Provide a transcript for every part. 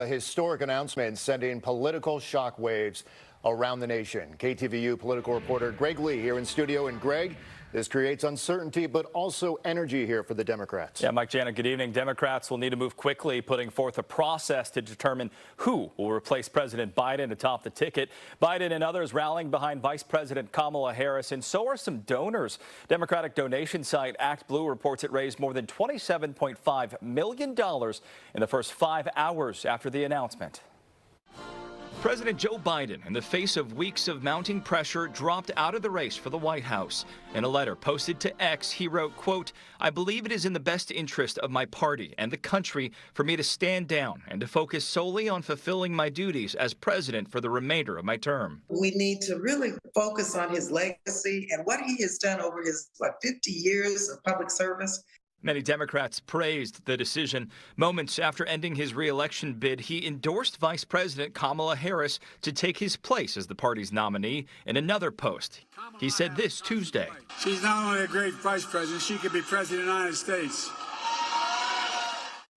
A historic announcement sending political shockwaves around the nation. KTVU political reporter Greg Lee here in studio. And Greg, this creates uncertainty, but also energy here for the Democrats. Yeah, Mike, Janet, good evening. Democrats will need to move quickly, putting forth a process to determine who will replace President Biden atop the ticket. Biden and others rallying behind Vice President Kamala Harris, and so are some donors. Democratic donation site ActBlue reports it raised more than $27.5 million in the first 5 hours after the announcement. President Joe Biden, in the face of weeks of mounting pressure, dropped out of the race for the White House. In a letter posted to X, he wrote, quote, "I believe it is in the best interest of my party and the country for me to stand down and to focus solely on fulfilling my duties as president for the remainder of my term." We need to really focus on his legacy and what he has done over his 50 years of public service. Many Democrats praised the decision. Moments after ending his re-election bid, he endorsed Vice President Kamala Harris to take his place as the party's nominee in another post. He said this Tuesday. "She's not only a great vice president, she could be president of the United States."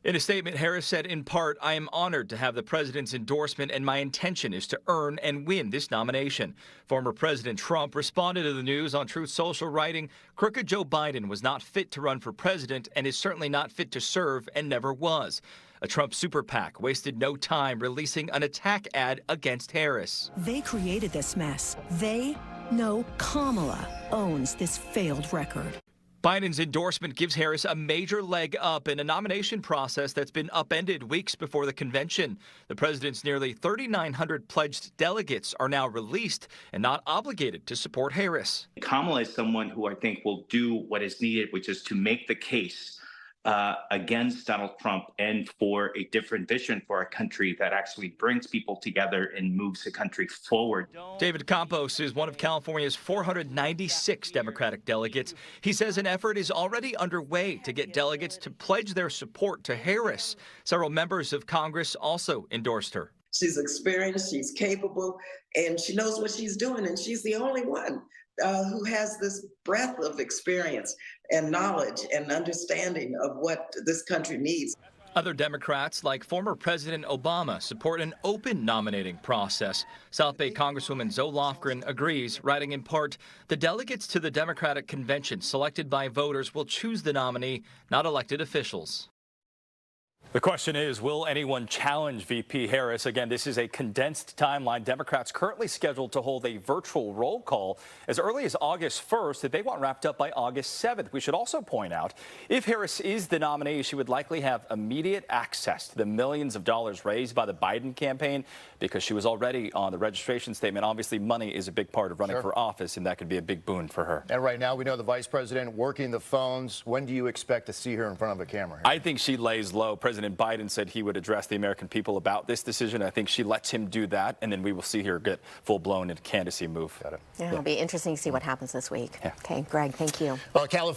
In a statement, Harris said, in part, "I am honored to have the president's endorsement, and my intention is to earn and win this nomination." Former President Trump responded to the news on Truth Social, writing, "Crooked Joe Biden was not fit to run for president and is certainly not fit to serve and never was." A Trump super PAC wasted no time releasing an attack ad against Harris. They created this mess. They know Kamala owns this failed record. Biden's endorsement gives Harris a major leg up in a nomination process that's been upended weeks before the convention. The president's nearly 3,900 pledged delegates are now released and not obligated to support Harris. Kamala is someone who I think will do what is needed, which is to make the case against Donald Trump and for a different vision for our country that actually brings people together and moves the country forward. David Campos is one of California's 496 Democratic delegates. He says an effort is already underway to get delegates to pledge their support to Harris. Several members of Congress also endorsed her. She's experienced, she's capable, and she knows what she's doing, and she's the only one who has this breadth of experience and knowledge and understanding of what this country needs. Other Democrats, like former President Obama, support an open nominating process. South Bay Congresswoman Zoe Lofgren agrees, writing in part, "The delegates to the Democratic convention selected by voters will choose the nominee, not elected officials." The question is, will anyone challenge VP Harris? Again, this is a condensed timeline. Democrats currently scheduled to hold a virtual roll call as early as August 1st that they want wrapped up by August 7th. We should also point out, if Harris is the nominee, she would likely have immediate access to the millions of dollars raised by the Biden campaign because she was already on the registration statement. Obviously, money is a big part of running for office, and that could be a big boon for her. And right now, we know the vice president working the phones. When do you expect to see her in front of a camera? I think she lays low. President Biden said he would address the American people about this decision. I think she lets him do that, and then we will see her get full-blown into candidacy move. Yeah, it'll be interesting to see what happens this week. Yeah. Okay, Greg, thank you. California